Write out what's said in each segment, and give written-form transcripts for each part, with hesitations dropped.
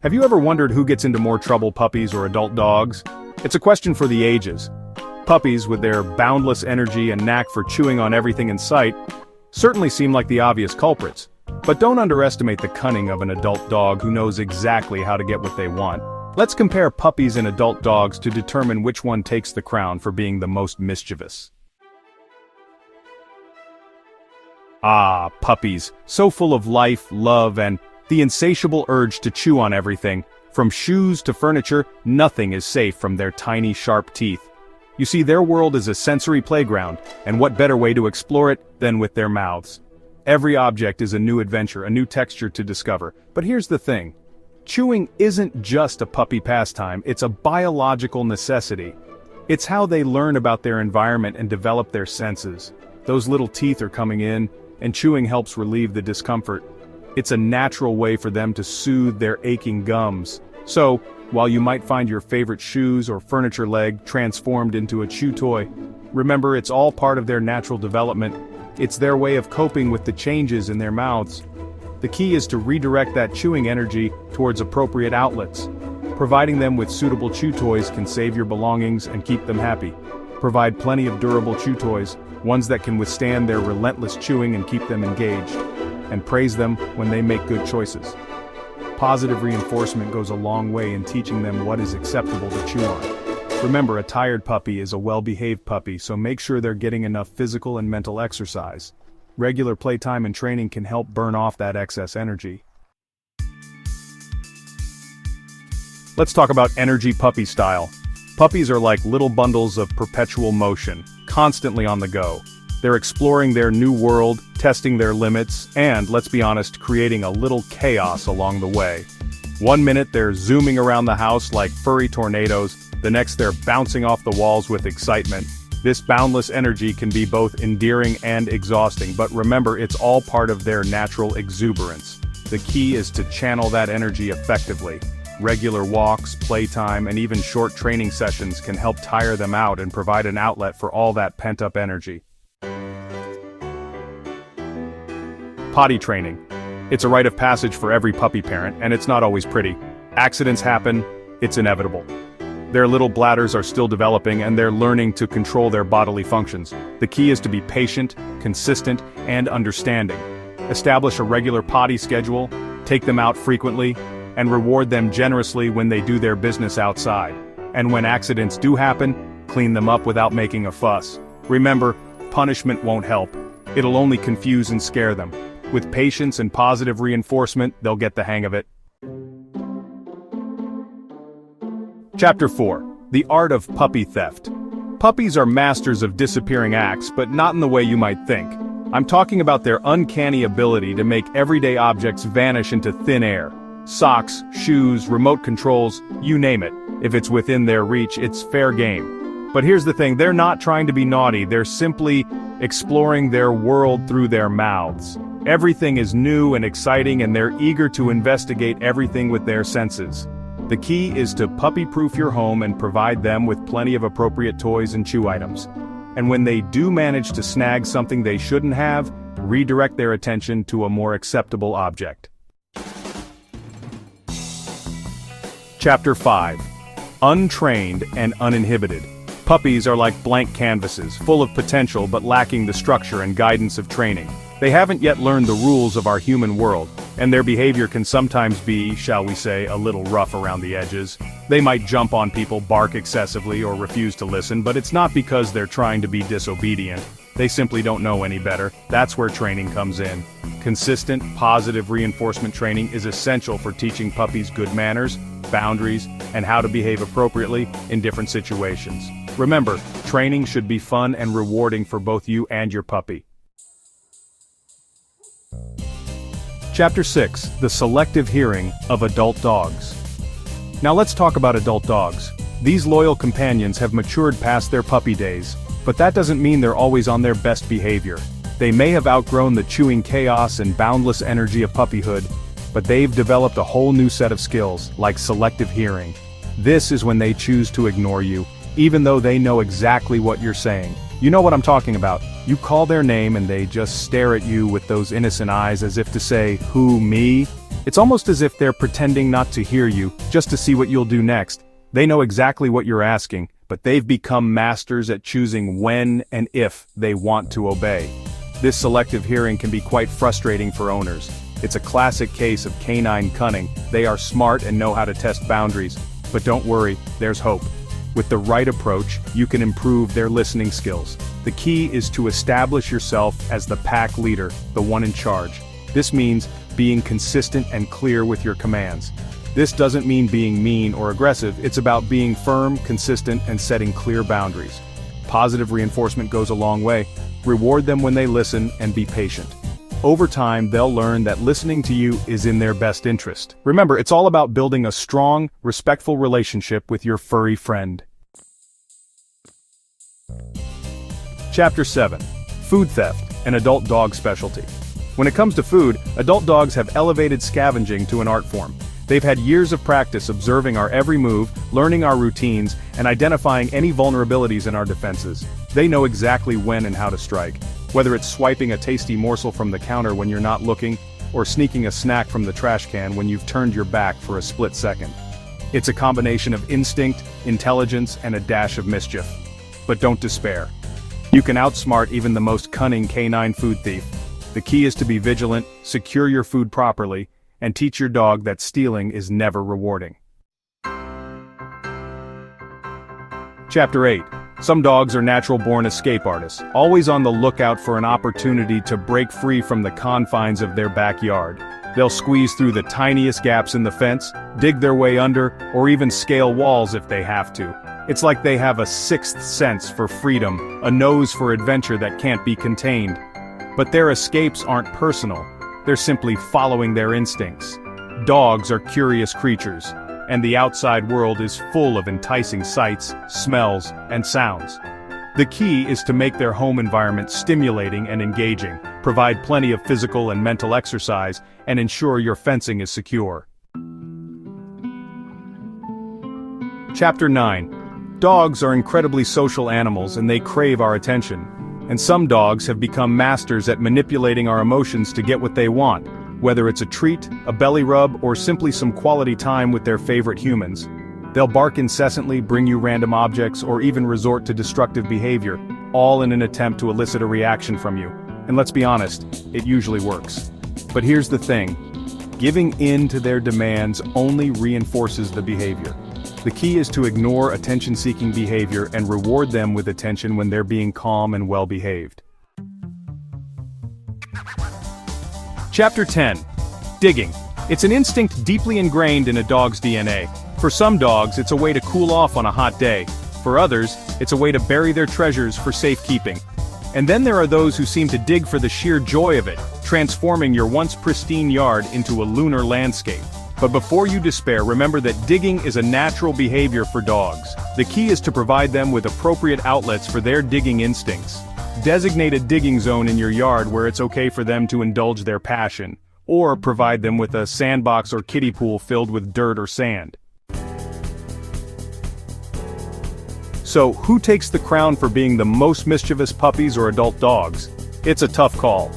Have you ever wondered who gets into more trouble, puppies or adult dogs? It's a question for the ages. Puppies, with their boundless energy and knack for chewing on everything in sight, certainly seem like the obvious culprits. But don't underestimate the cunning of an adult dog who knows exactly how to get what they want. Let's compare puppies and adult dogs to determine which one takes the crown for being the most mischievous. Ah, puppies, so full of life, love, and the insatiable urge to chew on everything. From shoes to furniture, nothing is safe from their tiny, sharp teeth. You see, their world is a sensory playground, and what better way to explore it than with their mouths? Every object is a new adventure, a new texture to discover. But here's the thing. Chewing isn't just a puppy pastime, it's a biological necessity. It's how they learn about their environment and develop their senses. Those little teeth are coming in, and chewing helps relieve the discomfort. It's a natural way for them to soothe their aching gums. So, while you might find your favorite shoes or furniture leg transformed into a chew toy, remember it's all part of their natural development. It's their way of coping with the changes in their mouths. The key is to redirect that chewing energy towards appropriate outlets. Providing them with suitable chew toys can save your belongings and keep them happy. Provide plenty of durable chew toys, ones that can withstand their relentless chewing and keep them engaged. And praise them when they make good choices. Positive reinforcement goes a long way in teaching them what is acceptable to chew on. Remember, a tired puppy is a well-behaved puppy, so make sure they're getting enough physical and mental exercise. Regular playtime and training can help burn off that excess energy. Let's talk about energy puppy style. Puppies are like little bundles of perpetual motion, constantly on the go. They're exploring their new world, testing their limits, and, let's be honest, creating a little chaos along the way. One minute they're zooming around the house like furry tornadoes, the next they're bouncing off the walls with excitement. This boundless energy can be both endearing and exhausting, but remember, it's all part of their natural exuberance. The key is to channel that energy effectively. Regular walks, playtime, and even short training sessions can help tire them out and provide an outlet for all that pent-up energy. Potty training. It's a rite of passage for every puppy parent, and it's not always pretty. Accidents happen, it's inevitable. Their little bladders are still developing and they're learning to control their bodily functions. The key is to be patient, consistent, and understanding. Establish a regular potty schedule, take them out frequently, and reward them generously when they do their business outside. And when accidents do happen, clean them up without making a fuss. Remember, punishment won't help. It'll only confuse and scare them. With patience and positive reinforcement, they'll get the hang of it. Chapter 4. The Art of Puppy Theft. Puppies are masters of disappearing acts, but not in the way you might think. I'm talking about their uncanny ability to make everyday objects vanish into thin air. Socks, shoes, remote controls, you name it. If it's within their reach, it's fair game. But here's the thing, they're not trying to be naughty, they're simply exploring their world through their mouths. Everything is new and exciting, and they're eager to investigate everything with their senses. The key is to puppy-proof your home and provide them with plenty of appropriate toys and chew items. And when they do manage to snag something they shouldn't have, redirect their attention to a more acceptable object. Chapter 5. Untrained and uninhibited. Puppies are like blank canvases, full of potential but lacking the structure and guidance of training. They haven't yet learned the rules of our human world, and their behavior can sometimes be, shall we say, a little rough around the edges. They might jump on people, bark excessively, or refuse to listen, but it's not because they're trying to be disobedient. They simply don't know any better. That's where training comes in. Consistent, positive reinforcement training is essential for teaching puppies good manners, boundaries, and how to behave appropriately in different situations. Remember, training should be fun and rewarding for both you and your puppy. Chapter 6. The Selective Hearing of Adult Dogs. Now let's talk about adult dogs. These loyal companions have matured past their puppy days, but that doesn't mean they're always on their best behavior. They may have outgrown the chewing chaos and boundless energy of puppyhood, but they've developed a whole new set of skills, like selective hearing. This is when they choose to ignore you, even though they know exactly what you're saying. You know what I'm talking about. You call their name and they just stare at you with those innocent eyes as if to say, "Who, me?" It's almost as if they're pretending not to hear you, just to see what you'll do next. They know exactly what you're asking, but they've become masters at choosing when and if they want to obey. This selective hearing can be quite frustrating for owners. It's a classic case of canine cunning. They are smart and know how to test boundaries. But don't worry, there's hope. With the right approach, you can improve their listening skills. The key is to establish yourself as the pack leader, the one in charge. This means being consistent and clear with your commands. This doesn't mean being mean or aggressive, it's about being firm, consistent, and setting clear boundaries. Positive reinforcement goes a long way. Reward them when they listen and be patient. Over time, they'll learn that listening to you is in their best interest. Remember, it's all about building a strong, respectful relationship with your furry friend. Chapter 7. Food Theft, an adult dog specialty. When it comes to food, adult dogs have elevated scavenging to an art form. They've had years of practice observing our every move, learning our routines, and identifying any vulnerabilities in our defenses. They know exactly when and how to strike. Whether it's swiping a tasty morsel from the counter when you're not looking, or sneaking a snack from the trash can when you've turned your back for a split second. It's a combination of instinct, intelligence, and a dash of mischief. But don't despair. You can outsmart even the most cunning canine food thief. The key is to be vigilant, secure your food properly, and teach your dog that stealing is never rewarding. Chapter 8. Some dogs are natural-born escape artists, always on the lookout for an opportunity to break free from the confines of their backyard. They'll squeeze through the tiniest gaps in the fence, dig their way under, or even scale walls if they have to. It's like they have a sixth sense for freedom, a nose for adventure that can't be contained. But their escapes aren't personal. They're simply following their instincts. Dogs are curious creatures, and the outside world is full of enticing sights, smells, and sounds. The key is to make their home environment stimulating and engaging, provide plenty of physical and mental exercise, and ensure your fencing is secure. Chapter 9. Dogs are incredibly social animals and they crave our attention. And some dogs have become masters at manipulating our emotions to get what they want, whether it's a treat, a belly rub, or simply some quality time with their favorite humans. They'll bark incessantly, bring you random objects, or even resort to destructive behavior, all in an attempt to elicit a reaction from you. And let's be honest, it usually works. But here's the thing. Giving in to their demands only reinforces the behavior. The key is to ignore attention-seeking behavior and reward them with attention when they're being calm and well-behaved. Chapter 10. Digging. It's an instinct deeply ingrained in a dog's DNA. For some dogs, it's a way to cool off on a hot day. For others, it's a way to bury their treasures for safekeeping. And then there are those who seem to dig for the sheer joy of it, transforming your once pristine yard into a lunar landscape. But before you despair, remember that digging is a natural behavior for dogs. The key is to provide them with appropriate outlets for their digging instincts. Designate a digging zone in your yard where it's okay for them to indulge their passion, or provide them with a sandbox or kiddie pool filled with dirt or sand. So, who takes the crown for being the most mischievous puppies or adult dogs? It's a tough call.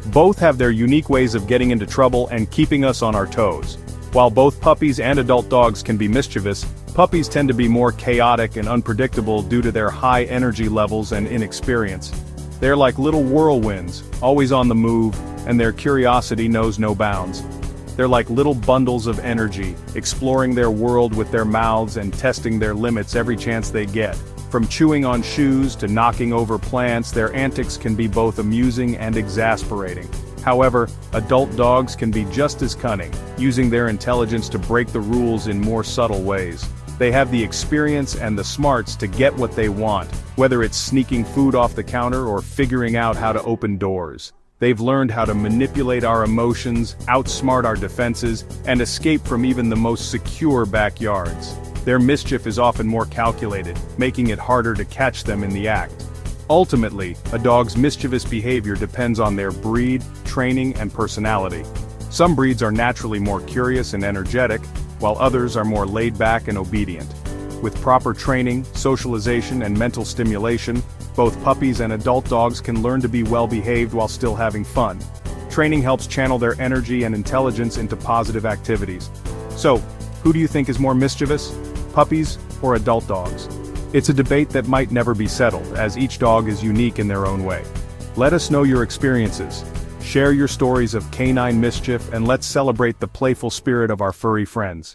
Both have their unique ways of getting into trouble and keeping us on our toes. While both puppies and adult dogs can be mischievous, puppies tend to be more chaotic and unpredictable due to their high energy levels and inexperience. They're like little whirlwinds, always on the move, and their curiosity knows no bounds. They're like little bundles of energy, exploring their world with their mouths and testing their limits every chance they get. From chewing on shoes to knocking over plants, their antics can be both amusing and exasperating. However, adult dogs can be just as cunning, using their intelligence to break the rules in more subtle ways. They have the experience and the smarts to get what they want, whether it's sneaking food off the counter or figuring out how to open doors. They've learned how to manipulate our emotions, outsmart our defenses, and escape from even the most secure backyards. Their mischief is often more calculated, making it harder to catch them in the act. Ultimately, a dog's mischievous behavior depends on their breed, training, and personality. Some breeds are naturally more curious and energetic, while others are more laid back and obedient. With proper training, socialization, and mental stimulation, both puppies and adult dogs can learn to be well-behaved while still having fun. Training helps channel their energy and intelligence into positive activities. So, who do you think is more mischievous? Puppies or adult dogs? It's a debate that might never be settled, as each dog is unique in their own way. Let us know your experiences. Share your stories of canine mischief and let's celebrate the playful spirit of our furry friends.